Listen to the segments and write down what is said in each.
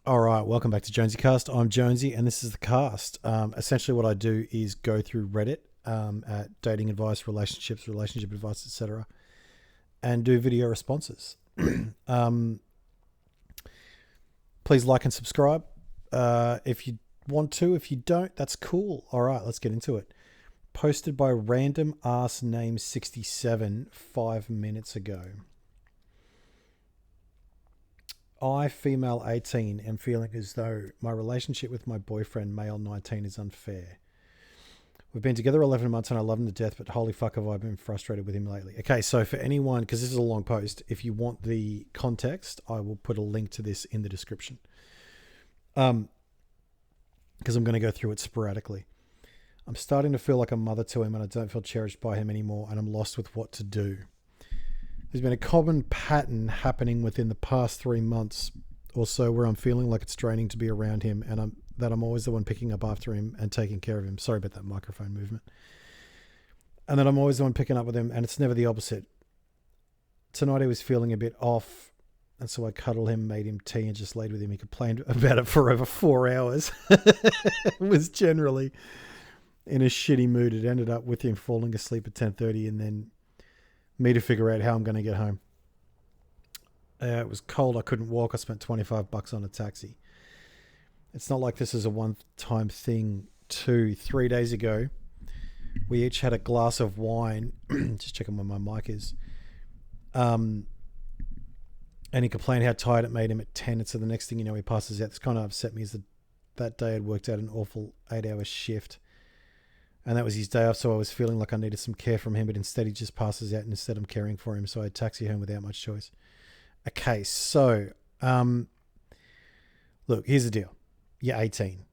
All right, welcome back to Jonesycast. I'm Jonesy, and this is the cast. Essentially, what I do is go through Reddit at dating advice, relationships, relationship advice, etc., and do video responses. um, Please like and subscribe if you want to. If you don't, that's cool. All right, let's get into it. Posted by random ass name 67 5 minutes ago. I, female 18, am feeling as though my relationship with my boyfriend, male 19, is unfair. We've been together 11 months and I love him to death, but holy fuck have I been frustrated with him lately. Okay, so for anyone, because this is a long post, if you want the context, I will put a link to this in the description. Because I'm going to go through it sporadically. I'm starting to feel like a mother to him and I don't feel cherished by him anymore, and I'm lost with what to do. There's been a common pattern happening within the past 3 months or so where I'm feeling like it's draining to be around him, and I'm always the one picking up after him and taking care of him. Sorry about that microphone movement. And that I'm always the one picking up with him, and it's never the opposite. Tonight he was feeling a bit off, and so I cuddled him, made him tea, and just laid with him. He complained about it for over 4 hours. Was generally in a shitty mood. It ended up with him falling asleep at 10:30 and then me to figure out how I'm going to get home. It was cold. I couldn't walk. I spent $25 on a taxi. It's not like this is a one-time thing too. 3 days ago, we each had a glass of wine. Just checking where my mic is. And he complained how tired it made him at 10. And so the next thing you know, he passes out. This kind of upset me, is that day I'd worked out an awful 8-hour shift. And that was his day off, so I was feeling like I needed some care from him, but instead he just passes out, and instead I'm caring for him, so I taxi home without much choice. Okay, so, look, here's the deal. You're 18.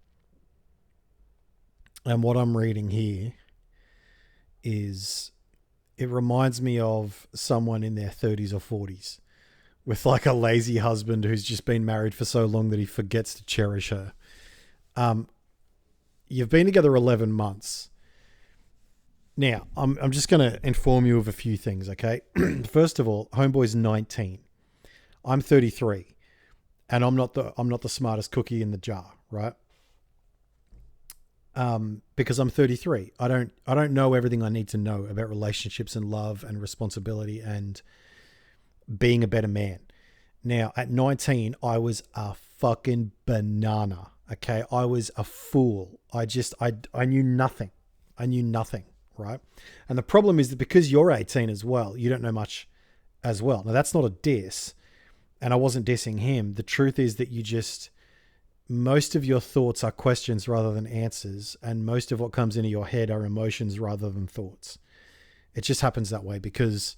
And what I'm reading here is, it reminds me of someone in their 30s or 40s with like a lazy husband who's just been married for so long that he forgets to cherish her. You've been together 11 months. Now, I'm just going to inform you of a few things, okay? First of all, homeboy's 19. I'm 33, and I'm not the smartest cookie in the jar, right? Because I'm 33. I don't know everything I need to know about relationships and love and responsibility and being a better man. Now, at 19, I was a fucking banana, okay? I was a fool. I knew nothing. I knew nothing. Right. And the problem is that because you're 18 as well, you don't know much as well. Now, that's not a diss, and I wasn't dissing him. The truth is that most of your thoughts are questions rather than answers, and most of what comes into your head are emotions rather than thoughts. It just happens that way because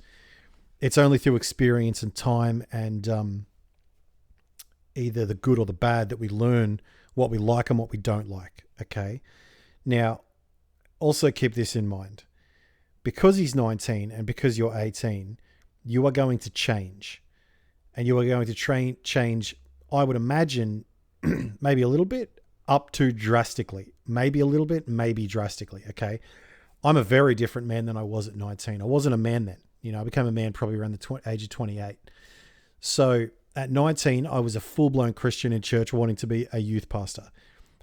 it's only through experience and time and either the good or the bad that we learn what we like and what we don't like. Okay. Now, also keep this in mind. Because he's 19 and because you're 18, you are going to change. And you are going to change, I would imagine, maybe a little bit up to drastically. Maybe a little bit, maybe drastically, okay? I'm a very different man than I was at 19. I wasn't a man then. I became a man probably around the age of 28. So at 19, I was a full-blown Christian in church wanting to be a youth pastor.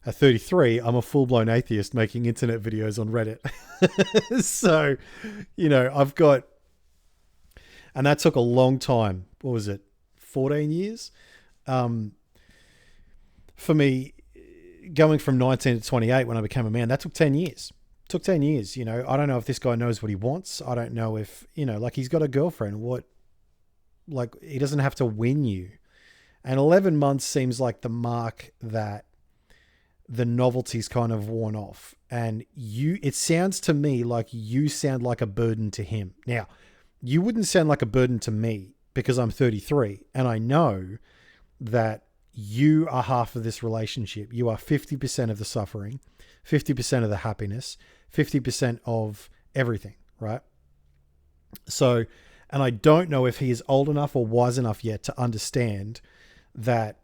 At 33, I'm a full-blown atheist making internet videos on Reddit. So, I've got... And that took a long time. What was it? 14 years? For me, going from 19 to 28 when I became a man, that took 10 years. It took 10 years, I don't know if this guy knows what he wants. I don't know if, he's got a girlfriend. He doesn't have to win you. And 11 months seems like the mark that the novelty's kind of worn off, and it sounds to me like you sound like a burden to him. Now, you wouldn't sound like a burden to me because I'm 33 and I know that you are half of this relationship. You are 50% of the suffering, 50% of the happiness, 50% of everything, right? So, and I don't know if he is old enough or wise enough yet to understand that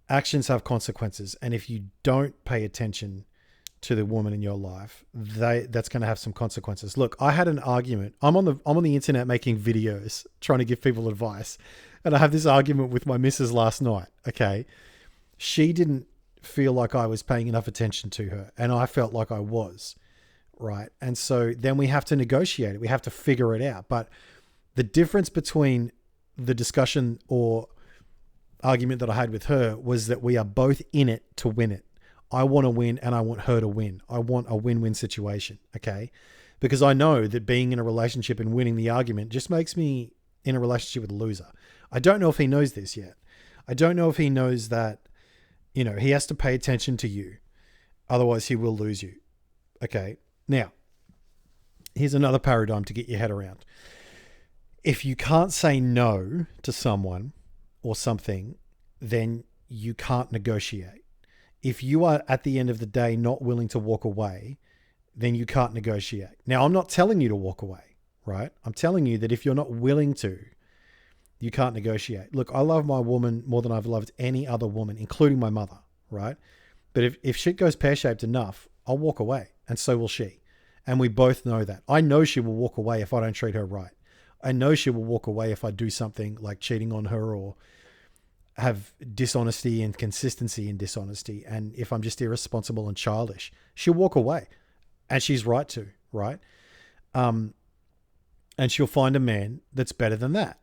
actions have consequences, and if you don't pay attention to the woman in your life, that's going to have some consequences. Look, I had an argument. I'm on the internet making videos trying to give people advice, and I have this argument with my missus last night. Okay, She didn't feel like I was paying enough attention to her, and I felt like I was, right? And so then we have to negotiate it. We have to figure it out. But the difference between the discussion or argument that I had with her was that we are both in it to win it. I want to win and I want her to win. I want a win-win situation, okay? Because I know that being in a relationship and winning the argument just makes me in a relationship with a loser. I don't know if he knows this yet. I don't know if he knows that, he has to pay attention to you. Otherwise, he will lose you. Okay. Now, here's another paradigm to get your head around. If you can't say no to someone or something, then you can't negotiate. If you are at the end of the day not willing to walk away, then you can't negotiate. Now, I'm not telling you to walk away, right? I'm telling you that if you're not willing to, you can't negotiate. Look, I love my woman more than I've loved any other woman, including my mother, right? But if shit goes pear-shaped enough, I'll walk away, and so will she. And we both know that. I know she will walk away if I don't treat her right. I know she will walk away if I do something like cheating on her or have dishonesty and consistency in dishonesty. And if I'm just irresponsible and childish, she'll walk away. And she's right to, right? And she'll find a man that's better than that.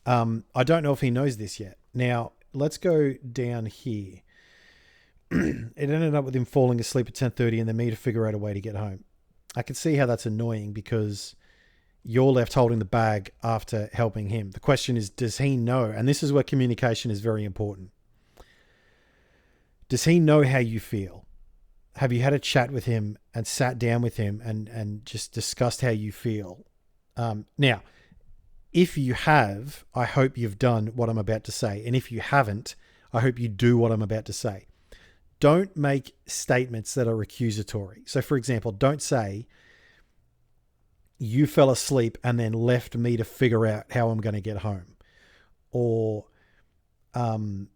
I don't know if he knows this yet. Now, let's go down here. It ended up with him falling asleep at 10:30 and then me to figure out a way to get home. I can see how that's annoying because you're left holding the bag after helping him. The question is, does he know? And this is where communication is very important. Does he know how you feel? Have you had a chat with him and sat down with him and just discussed how you feel? Now, if you have, I hope you've done what I'm about to say. And if you haven't, I hope you do what I'm about to say. Don't make statements that are accusatory. So, for example, don't say, you fell asleep and then left me to figure out how I'm going to get home. Or when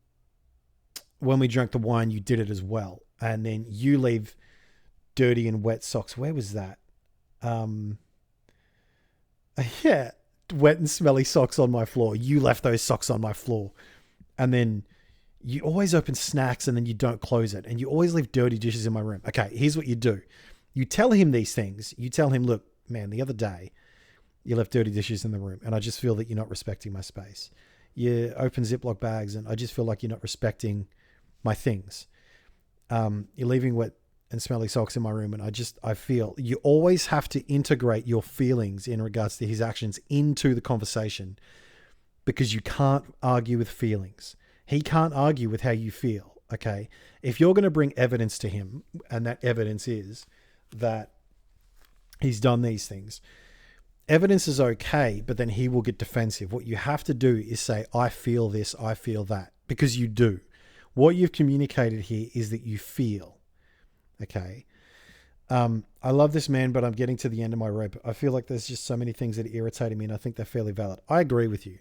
we drank the wine, you did it as well. And then you leave dirty and wet socks. Where was that? Yeah, wet and smelly socks on my floor. You left those socks on my floor. And then you always open snacks and then you don't close it. And you always leave dirty dishes in my room. Okay, here's what you do. You tell him these things. You tell him, look, man, the other day you left dirty dishes in the room and I just feel that you're not respecting my space. You open Ziploc bags and I just feel like you're not respecting my things. You're leaving wet and smelly socks in my room and I feel you always have to integrate your feelings in regards to his actions into the conversation because you can't argue with feelings. He can't argue with how you feel, okay? If you're going to bring evidence to him and that evidence is that he's done these things, evidence is okay, but then he will get defensive. What you have to do is say, I feel this, I feel that, because you do. What you've communicated here is that you feel, okay? I love this man, but I'm getting to the end of my rope. I feel like there's just so many things that are irritating me and I think they're fairly valid. I agree with you.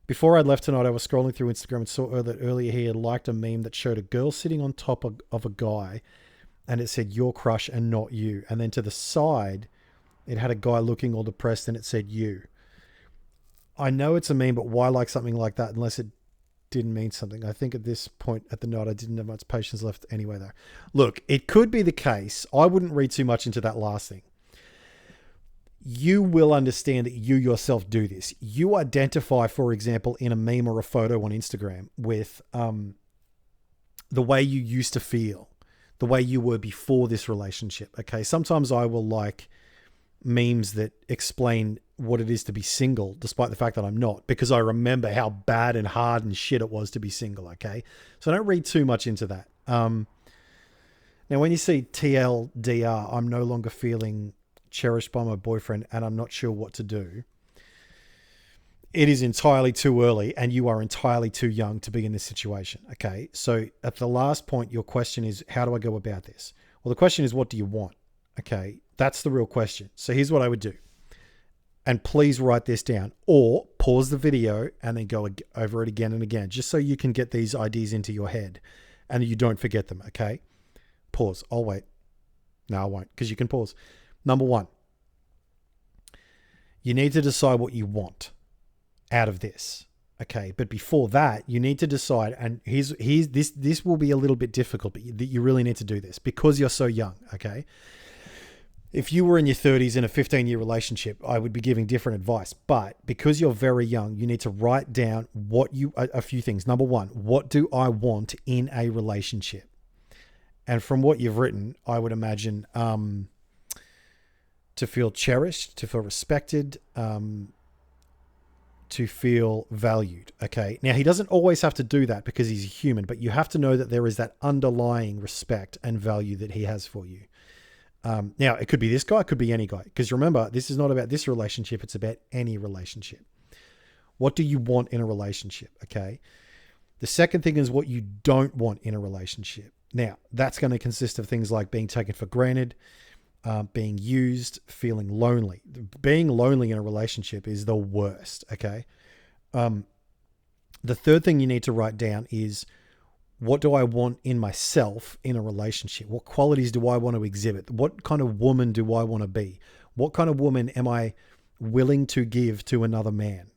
Before I left tonight, I was scrolling through Instagram and saw that earlier he had liked a meme that showed a girl sitting on top of a guy and it said, your crush and not you. And then to the side, it had a guy looking all depressed and it said you. I know it's a meme, but why like something like that unless it didn't mean something? I think at this point at the night, I didn't have much patience left anyway, though. Look, it could be the case. I wouldn't read too much into that last thing. You will understand that you yourself do this. You identify, for example, in a meme or a photo on Instagram with the way you used to feel, the way you were before this relationship. Okay. Sometimes I will like memes that explain what it is to be single, despite the fact that I'm not, because I remember how bad and hard and shit it was to be single. Okay. So don't read too much into that. Now, when you see TLDR, I'm no longer feeling cherished by my boyfriend and I'm not sure what to do. It is entirely too early and you are entirely too young to be in this situation. Okay. So at the last point, your question is, how do I go about this? Well, the question is, what do you want? Okay. That's the real question. So here's what I would do. And please write this down or pause the video and then go over it again and again, just so you can get these ideas into your head and you don't forget them. Okay. Pause. I'll wait. No, I won't, because you can pause. Number one, you need to decide what you want out of this. Okay, but before that, you need to decide, and here's this will be a little bit difficult, but you really need to do this because you're so young, okay? If you were in your 30s in a 15-year relationship, I would be giving different advice. But because you're very young, you need to write down a few things. Number one, what do I want in a relationship? And from what you've written, I would imagine to feel cherished, to feel respected, to feel valued. Okay. Now, he doesn't always have to do that because he's a human, but you have to know that there is that underlying respect and value that he has for you. Now, it could be this guy, it could be any guy. Because remember, this is not about this relationship, it's about any relationship. What do you want in a relationship? Okay. The second thing is what you don't want in a relationship. Now, that's going to consist of things like being taken for granted, being used, feeling lonely. Being lonely in a relationship is the worst, okay? The third thing you need to write down is, what do I want in myself in a relationship? What qualities do I want to exhibit? What kind of woman do I want to be? What kind of woman am I willing to give to another man?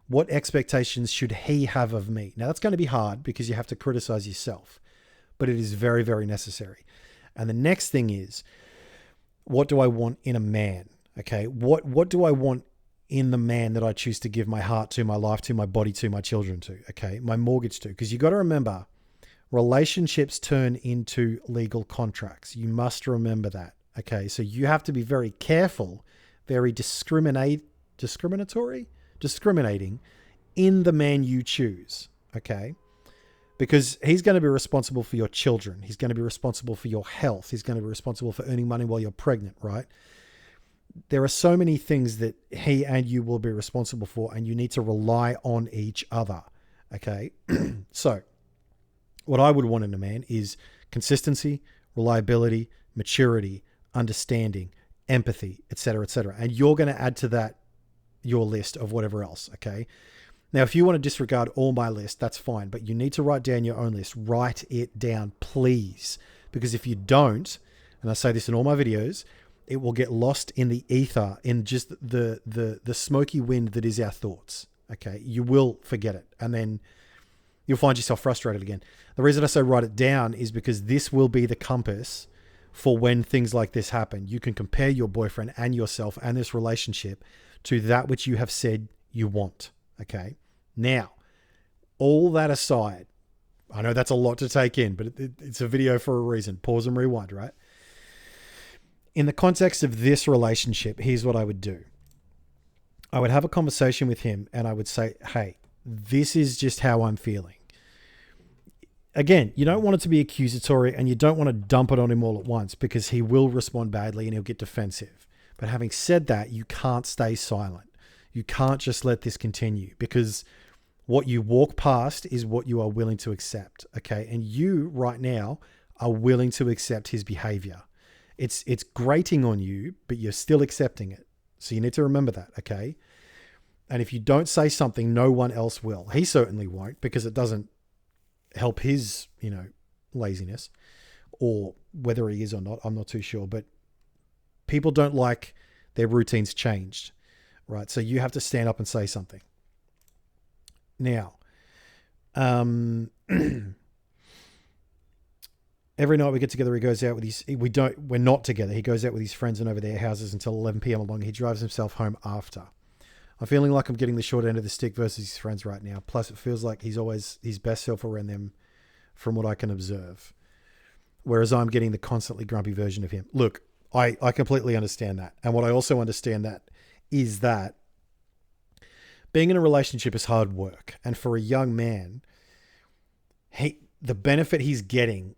What expectations should he have of me? Now, that's going to be hard because you have to criticize yourself, but it is very, very necessary. And the next thing is, what do I want in a man? Okay. What do I want in the man that I choose to give my heart to, my life to, my body to, my children to? Okay. My mortgage to, because you got to remember, relationships turn into legal contracts. You must remember that. Okay. So you have to be very careful, very discriminating in the man you choose. Okay. Because he's going to be responsible for your children. He's going to be responsible for your health. He's going to be responsible for earning money while you're pregnant, right? There are so many things that he and you will be responsible for, and you need to rely on each other. Okay. So what I would want in a man is consistency, reliability, maturity, understanding, empathy, etc., etc. And you're going to add to that your list of whatever else. Okay. Now, if you want to disregard all my list, that's fine, but you need to write down your own list. Write it down, please. Because if you don't, and I say this in all my videos, it will get lost in the ether, in just the smoky wind that is our thoughts. Okay. You will forget it. And then you'll find yourself frustrated again. The reason I say write it down is because this will be the compass for when things like this happen. You can compare your boyfriend and yourself and this relationship to that which you have said you want. Okay. Now, all that aside, I know that's a lot to take in, but it's a video for a reason. Pause and rewind, right? In the context of this relationship, here's what I would do. I would have a conversation with him and I would say, hey, this is just how I'm feeling. Again, you don't want it to be accusatory and you don't want to dump it on him all at once because he will respond badly and he'll get defensive. But having said that, you can't stay silent. You can't just let this continue because what you walk past is what you are willing to accept. Okay. And you right now are willing to accept his behavior. It's grating on you, but you're still accepting it. So you need to remember that. Okay. And if you don't say something, no one else will. He certainly won't because it doesn't help his, laziness, or whether he is or not, I'm not too sure, but people don't like their routines changed. Right. So you have to stand up and say something. Now, every night we get together, he goes out with we're not together. He goes out with his friends and over their houses until 11 p.m. along. He drives himself home after. I'm feeling like I'm getting the short end of the stick versus his friends right now. Plus it feels like he's always his best self around them from what I can observe. Whereas I'm getting the constantly grumpy version of him. Look, I completely understand that. And what I also understand that is that being in a relationship is hard work. And for a young man, the benefit he's getting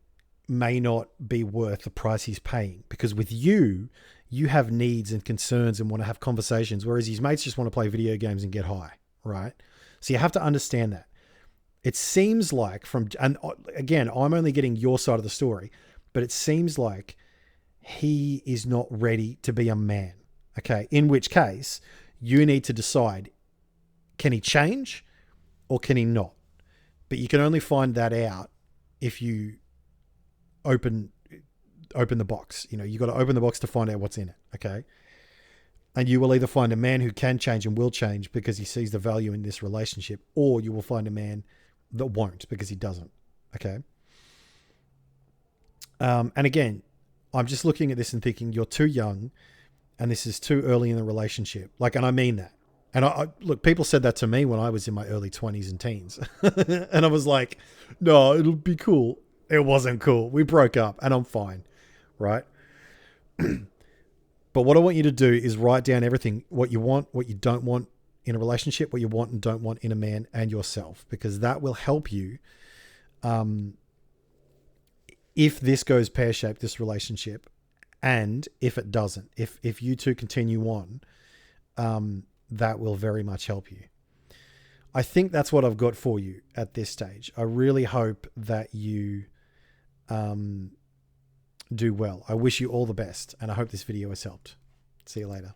may not be worth the price he's paying. Because with you have needs and concerns and want to have conversations, whereas his mates just want to play video games and get high, right? So you have to understand that. It seems like and again, I'm only getting your side of the story, but it seems like he is not ready to be a man. Okay. In which case you need to decide, can he change or can he not? But you can only find that out if you open the box. You got to open the box to find out what's in it. Okay. And you will either find a man who can change and will change because he sees the value in this relationship, or you will find a man that won't because he doesn't. Okay. And again, I'm just looking at this and thinking you're too young and this is too early in the relationship. Like, and I mean that. And I look, people said that to me when I was in my early 20s and teens. And I was like, no, it'll be cool. It wasn't cool. We broke up and I'm fine. Right. But what I want you to do is write down everything, what you want, what you don't want in a relationship, what you want and don't want in a man, and yourself, because that will help you. If this goes pear-shaped, this relationship, and if it doesn't, if you two continue on, that will very much help you. I think that's what I've got for you at this stage. I really hope that you do well. I wish you all the best, and I hope this video has helped. See you later.